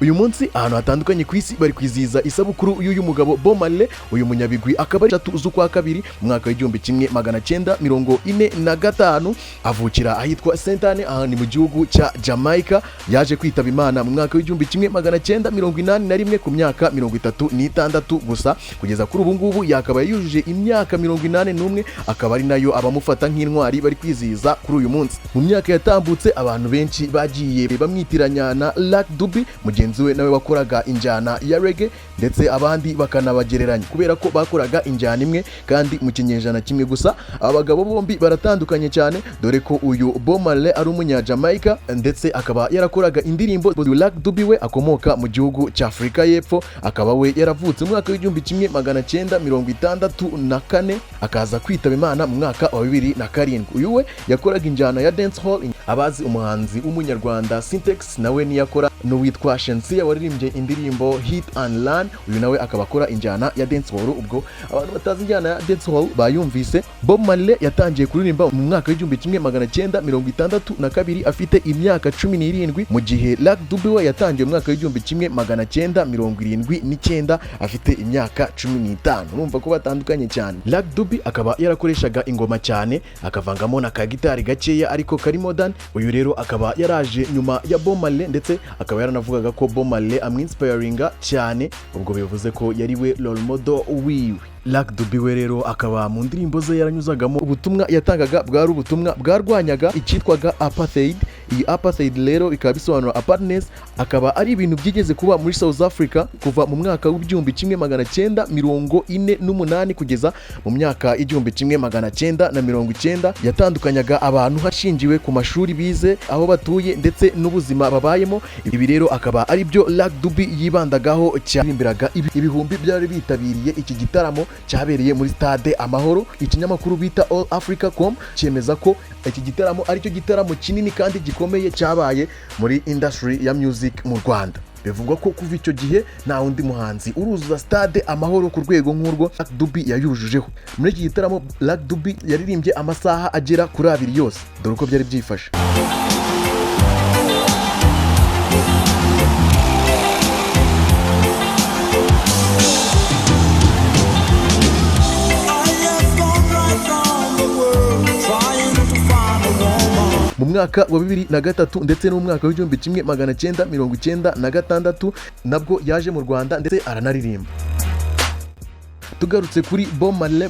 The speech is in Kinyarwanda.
uyu munsi ahantu hatandukanye ku isi bari kwizihiza isabukuru y'uyu mugabo Bob Marley. Uyu munyabigwi akaba ari 3 z'ukwa kabiri mu mwaka w'1945 avukira ahitwa Sentane ahandi mu gihugu cya Jamaica. Yaje kwitaba Imana mu mwaka w'1981 ku myaka 36 gusa. Kugeza kuri ubu ngubu yakaba yujuje imyaka 81, akaba ari nayo abamufata nk'intwari bari kwizihiza kuri uyu munsi. Mu myaka yatambutse abantu benshi bagiye bamwitiranya na Lucky Dube, mugenzi we nawe wakoraga injyana ya reggae, ndetse abandi bakanabagereranya kubera ko bakoraga injyana imwe kandi mu kinyejana kimwe. Gusa abagabo bombi baratandukanye cyane, dore ko uyu Bob Marley ari umunya Jamaica ndetse akaba yarakoraga indirimbo. Lucky Dube we akomoka mu gihugu cya Afrika y'Epfo, akaba we yaravutse mu mwaka w'1964 akaza kwitaba Imana mu mwaka wa 2007. Uyu we yakoraga injyana ya dance hall. Abazi umuhanzi w'umunyarwanda Syntax nawe niyakora n'uwitwa Shensia waririmbye indirimbo Hit and Run. Uyu nawe akaba akora injyana ya dance hall. Ubwo abantu batazi injyana ya dance hall bayumvise. Bob Marley yatangiye kuririmba mu mwaka w'1962 afite imyaka 17, mu gihe Lucky Dube we yatangiye mu mwaka w'1979 afite imyaka 15. Urumva ko batandukanye cyane. Lucky Dube akaba yarakoreshaga ingoma cyane, akavangamo na kagitari gakeya ariko kari modern. Uyu rero akaba yaraje nyuma ya Bob Marley, ndetse akaba yaranavugaga ko Bob Marley amwinspiringa cyane, ubwo bivuze ko yari we role model wiwe. Lucky Dube we rero akaba mu ndirimbo ze yaranyuzagamo ubutumwa yatangaga bwari ubutumwa bwarwanyaga icyitwaga apartheid. Iyi apartheid rero ikaba bisobanura apartness, akaba ari ibintu byigeze kuba muri South Africa kuva mu mwaka w'1948 kugeza mu myaka w'1990. Yatandukanyaga abantu hashingiwe ku mashuri bize, aho batuye ndetse n'ubuzima babayemo. Ibi rero akaba ari byo Lucky Dube yibandagaho cyane. Ibihumbi byari bitabiriye iki gitaramo cyabereye muri stade Amahoro. Ikinyamakuru bita All Africa.com cyemeza ko iki gitaramo ari cyo gitaramo kinini kandi gikomeye cyabaye muri industry ya music mu Rwanda. Bivugwa ko kuva icyo gihe nta wundi muhanzi uruzuza stade Amahoro ku rwego nk'urwo Lucky Dube yayujujeho. Muri iki gitaramo Lucky Dube yaririmbye amasaha agera kuri 2 yose. Dore uko byari byifashe. Mu mwaka wa 2003 ndetse no mu mwaka w'1996 nabwo yaje mu Rwanda ndetse aranaririmba. Tugarutse kuri Bob Marley.